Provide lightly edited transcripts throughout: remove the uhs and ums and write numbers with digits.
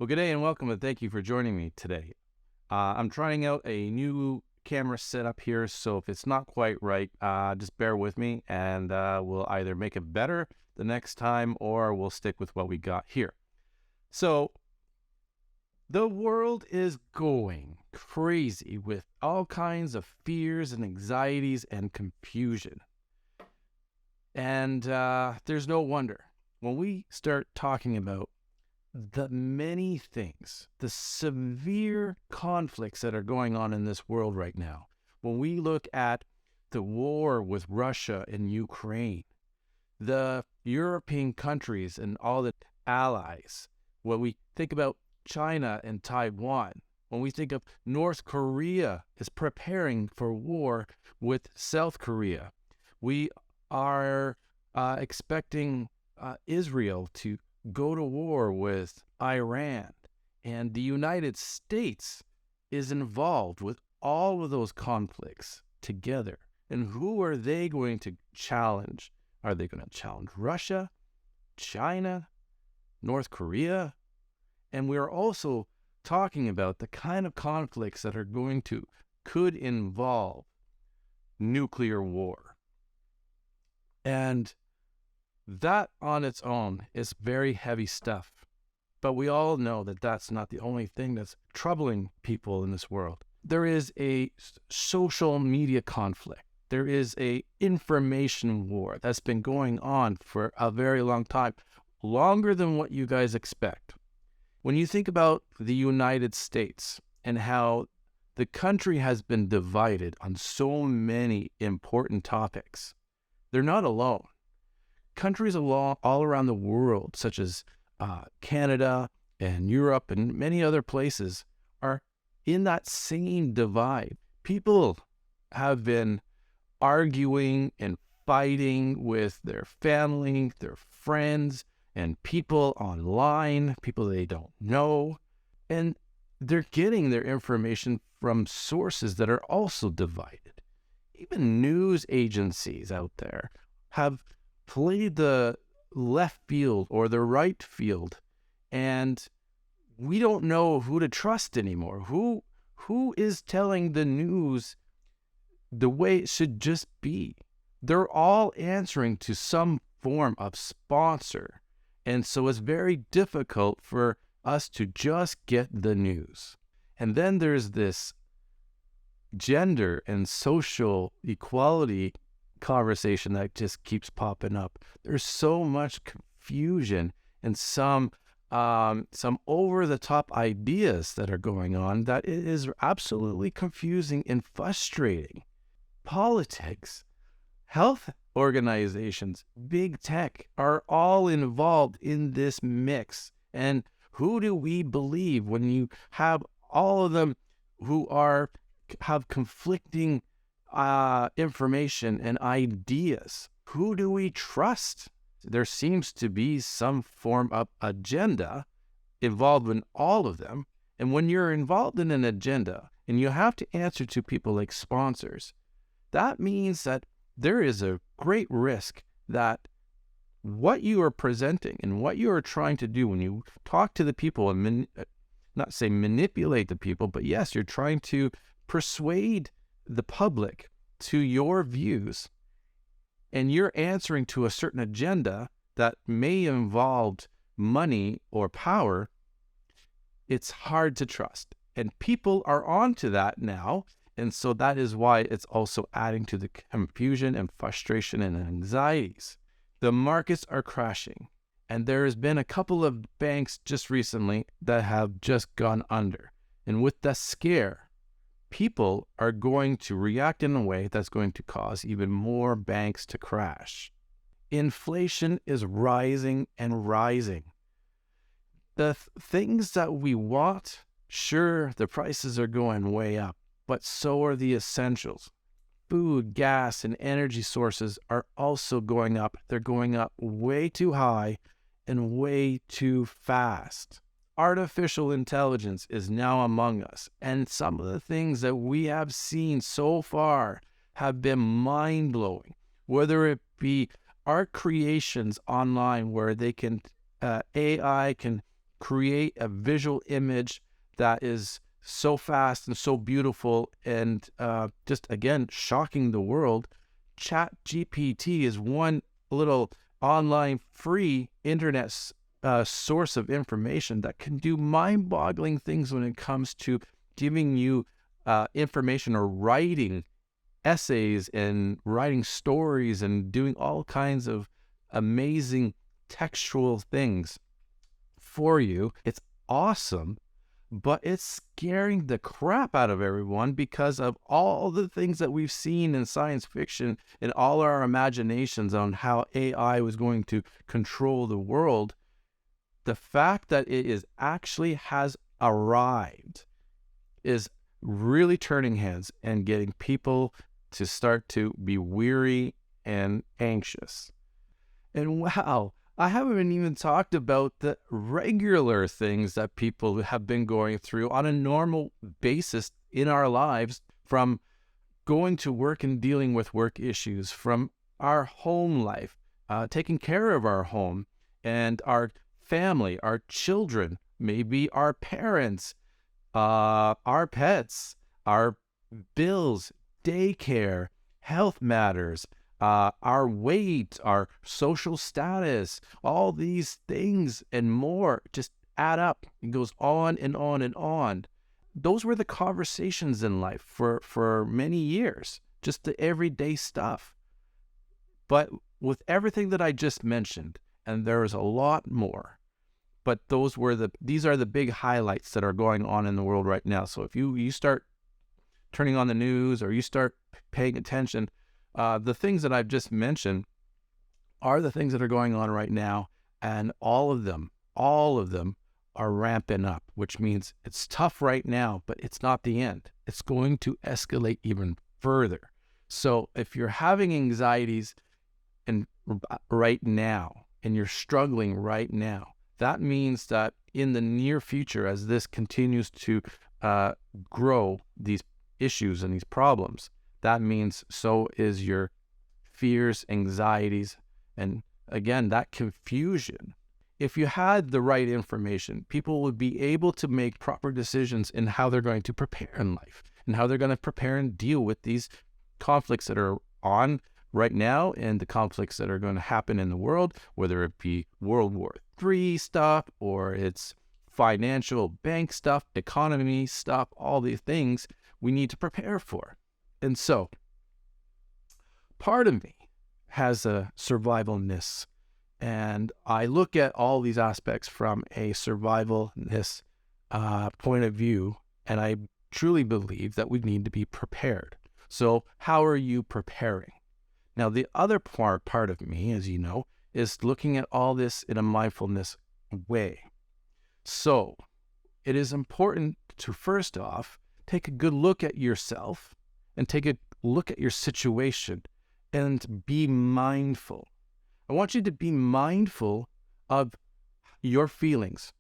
Well, good day and welcome, and thank you for joining me today. I'm trying out a new camera setup here, so if it's not quite right, just bear with me, and we'll either make it better the next time or we'll stick with what we got here. So, the world is going crazy with all kinds of fears and anxieties and confusion. And there's no wonder when we start talking about the many things, the severe conflicts that are going on in this world right now. When we look at the war with Russia and Ukraine, the European countries and all the allies, when we think about China and Taiwan, when we think of North Korea is preparing for war with South Korea, we are expecting Israel to go to war with Iran, and the United States is involved with all of those conflicts together. And who are they going to challenge? Are they going to challenge Russia, China, North Korea? And we're also talking about the kind of conflicts that could involve nuclear war. And that on its own is very heavy stuff. But we all know that that's not the only thing that's troubling people in this world. There is a social media conflict. There is a information war that's been going on for a very long time, longer than what you guys expect. When you think about the United States and how the country has been divided on so many important topics, they're not alone. Countries all around the world, such as Canada and Europe and many other places, are in that same divide. People have been arguing and fighting with their family, their friends, and people online, people they don't know. And they're getting their information from sources that are also divided. Even news agencies out there have played the left field or the right field, and we don't know who to trust anymore. Who is telling the news the way it should just be? They're all answering to some form of sponsor, and so it's very difficult for us to just get the news. And then there's this gender and social equality conversation that just keeps popping up. There's so much confusion and some over-the-top ideas that are going on that it is absolutely confusing and frustrating. Politics, health organizations, big tech are all involved in this mix. And who do we believe when you have all of them who have conflicting information and ideas? Who do we trust? There seems to be some form of agenda involved in all of them. And when you're involved in an agenda and you have to answer to people like sponsors, that means that there is a great risk that what you are presenting and what you are trying to do when you talk to the people and not say manipulate the people, but yes, you're trying to persuade the public to your views, and you're answering to a certain agenda that may involve money or power, it's hard to trust. And people are onto that now, and so that is why it's also adding to the confusion and frustration and anxieties. The markets are crashing, and there has been a couple of banks just recently that have just gone under. And with the scare, people are going to react in a way that's going to cause even more banks to crash. Inflation is rising and rising. The things that we want, sure, the prices are going way up, but so are the essentials. Food, gas, and energy sources are also going up. They're going up way too high and way too fast. Artificial intelligence is now among us, and some of the things that we have seen so far have been mind-blowing, whether it be art creations online where they can AI can create a visual image that is so fast and so beautiful and just, again, shocking the world. Chat GPT is one little online free internet source of information that can do mind-boggling things when it comes to giving you information or writing essays and writing stories and doing all kinds of amazing textual things for you. It's awesome, but it's scaring the crap out of everyone because of all the things that we've seen in science fiction and all our imaginations on how AI was going to control the world. The fact that it is actually has arrived is really turning heads and getting people to start to be weary and anxious. And wow, I haven't even talked about the regular things that people have been going through on a normal basis in our lives, from going to work and dealing with work issues, from our home life, taking care of our home and our family, our children, maybe our parents, our pets, our bills, daycare, health matters, our weight, our social status, all these things and more just add up. It goes on and on and on. Those were the conversations in life for many years, just the everyday stuff. But with everything that I just mentioned, and there's a lot more, but these are the big highlights that are going on in the world right now. So if you start turning on the news or you start paying attention, the things that I've just mentioned are the things that are going on right now, and all of them are ramping up, which means it's tough right now, but it's not the end. It's going to escalate even further. So if you're having anxieties right now and you're struggling right now, that means that in the near future, as this continues to grow, these issues and these problems, that means so is your fears, anxieties, and again, that confusion. If you had the right information, people would be able to make proper decisions in how they're going to prepare in life and how they're going to prepare and deal with these conflicts that are on right now and the conflicts that are going to happen in the world, whether it be World War III stuff or it's financial bank stuff, economy stuff, all these things we need to prepare for. And so part of me has a survivalness, and I look at all these aspects from a survivalness point of view, and I truly believe that we need to be prepared. So how are you preparing? Now, the other part of me, as you know, is looking at all this in a mindfulness way. So it is important to, first off, take a good look at yourself and take a look at your situation and be mindful. I want you to be mindful of your feelings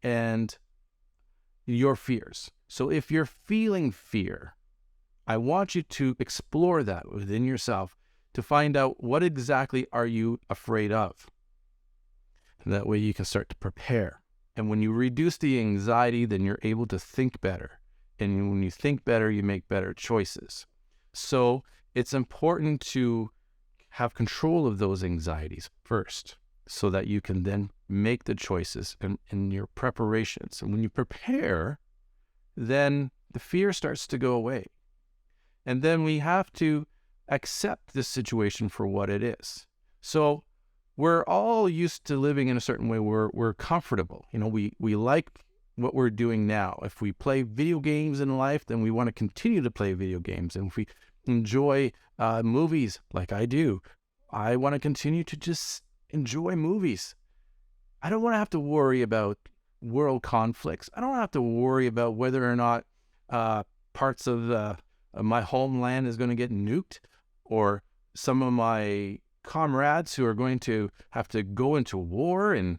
and your fears. So if you're feeling fear, I want you to explore that within yourself to find out what exactly are you afraid of. And that way you can start to prepare. And when you reduce the anxiety, then you're able to think better. And when you think better, you make better choices. So it's important to have control of those anxieties first so that you can then make the choices in your preparations. And when you prepare, then the fear starts to go away. And then we have to accept this situation for what it is. So we're all used to living in a certain way where we're comfortable. You know, we like what we're doing now. If we play video games in life, then we want to continue to play video games. And if we enjoy movies like I do, I want to continue to just enjoy movies. I don't want to have to worry about world conflicts. I don't have to worry about whether or not parts of my homeland is going to get nuked, or some of my comrades who are going to have to go into war and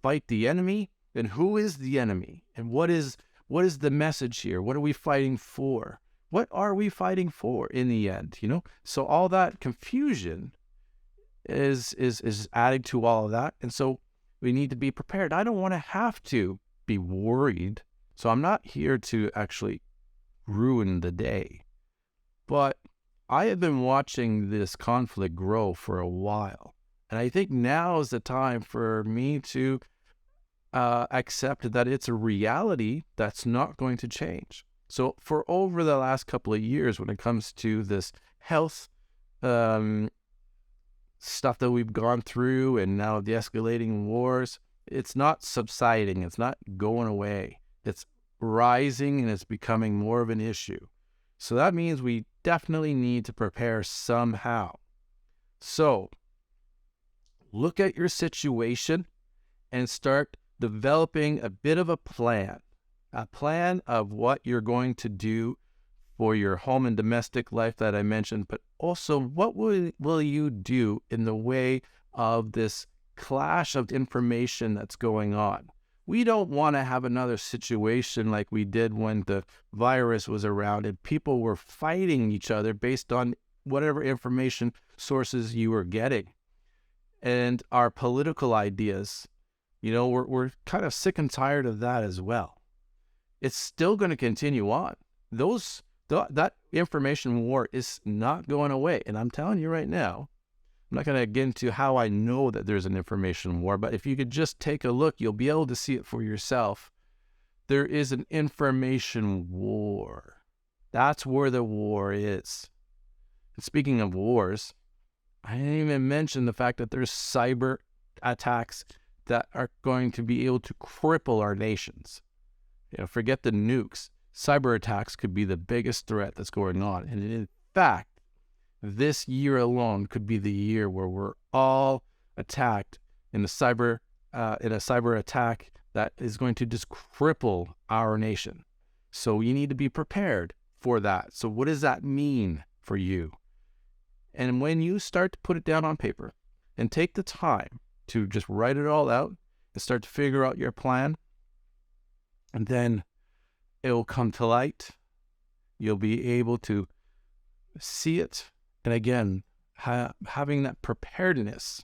fight the enemy. And who is the enemy? And what is the message here? What are we fighting for? What are we fighting for in the end? You know, so all that confusion is adding to all of that. And so We need to be prepared. I don't want to have to be worried. So I'm not here to actually ruin the day. But I have been watching this conflict grow for a while. And I think now is the time for me to accept that it's a reality that's not going to change. So for over the last couple of years, when it comes to this health stuff that we've gone through and now the escalating wars, it's not subsiding. It's not going away. It's rising and it's becoming more of an issue. So that means we definitely need to prepare somehow. So look at your situation and start developing a bit of a plan of what you're going to do for your home and domestic life that I mentioned, but also what will you do in the way of this clash of information that's going on. We don't want to have another situation like we did when the virus was around and people were fighting each other based on whatever information sources you were getting. And our political ideas, we're kind of sick and tired of that as well. It's still going to continue on. That information war is not going away. And I'm telling you right now, I'm not going to get into how I know that there's an information war, but if you could just take a look, you'll be able to see it for yourself. There is an information war. That's where the war is. And speaking of wars, I didn't even mention the fact that there's cyber attacks that are going to be able to cripple our nations. Forget the nukes. Cyber attacks could be the biggest threat that's going on. And in fact, this year alone could be the year where we're all attacked in a cyber attack that is going to just cripple our nation. So you need to be prepared for that. So what does that mean for you? And when you start to put it down on paper and take the time to just write it all out and start to figure out your plan, and then it will come to light. You'll be able to see it. And again, having that preparedness,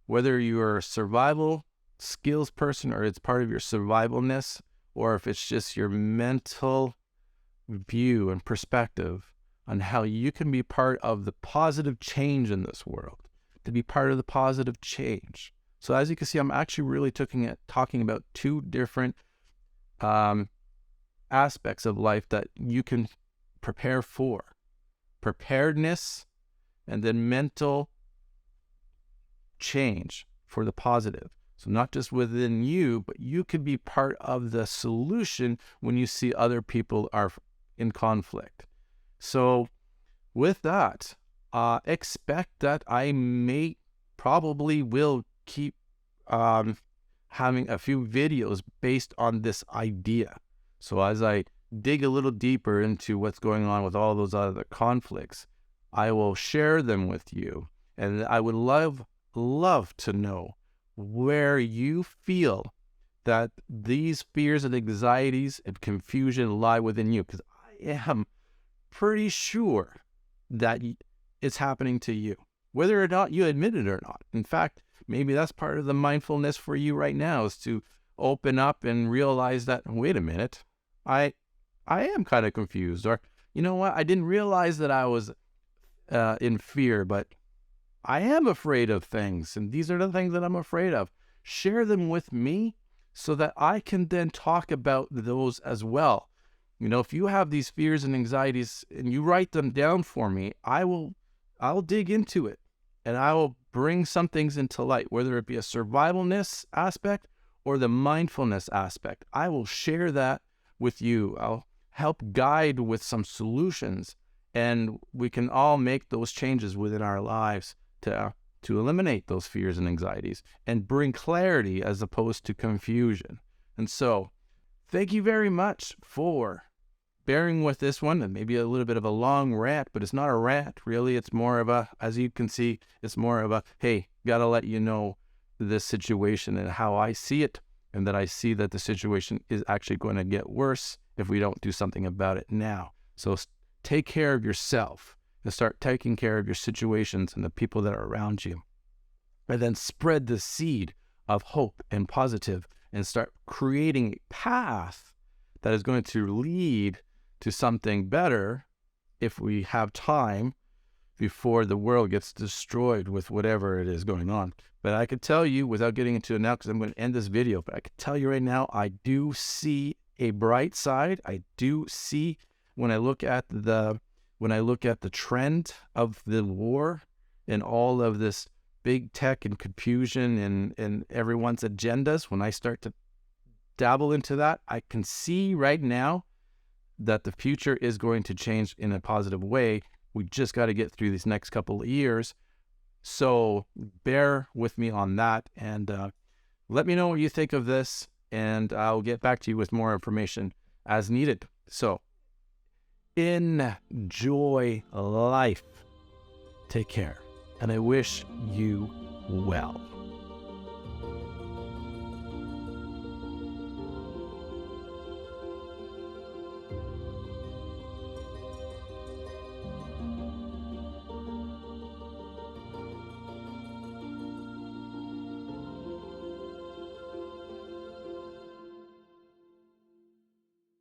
whether you're a survival skills person or it's part of your survivalness, or if it's just your mental view and perspective on how you can be part of the positive change in this world, to be part of the positive change. So as you can see, I'm actually really talking about two different aspects of life that you can prepare for. Preparedness and then mental change for the positive. So not just within you, but you could be part of the solution when you see other people are in conflict. So with that, expect that I probably will keep having a few videos based on this idea. So as I dig a little deeper into what's going on with all those other conflicts, I will share them with you. And I would love to know where you feel that these fears and anxieties and confusion lie within you, because I am pretty sure that it's happening to you, whether or not you admit it or not. In fact, maybe that's part of the mindfulness for you right now, is to open up and realize that, wait a minute, I am kind of confused, or you know what, I didn't realize that I was in fear, but I am afraid of things, and these are the things that I'm afraid of. Share them with me so that I can then talk about those as well. If you have these fears and anxieties and you write them down for me, I'll dig into it and I will bring some things into light, whether it be a survivalness aspect or the mindfulness aspect. I will share that with you. I'll help guide with some solutions, and we can all make those changes within our lives to eliminate those fears and anxieties and bring clarity as opposed to confusion. And so thank you very much for bearing with this one, and maybe a little bit of a long rant, but it's not a rant really. It's more of a, as you can see, it's more of a, hey, gotta let you know this situation and how I see it, and that I see that the situation is actually going to get worse if we don't do something about it now. So take care of yourself and start taking care of your situations and the people that are around you. And then spread the seed of hope and positive and start creating a path that is going to lead to something better if we have time before the world gets destroyed with whatever it is going on. But I could tell you, without getting into it now, because I'm going to end this video, but I could tell you right now, I do see a bright side. I do see, when I look at the trend of the war and all of this big tech and confusion and everyone's agendas, when I start to dabble into that, I can see right now that the future is going to change in a positive way. We just got to get through these next couple of years. So bear with me on that, and let me know what you think of this, and I'll get back to you with more information as needed. So enjoy life. Take care, and I wish you well.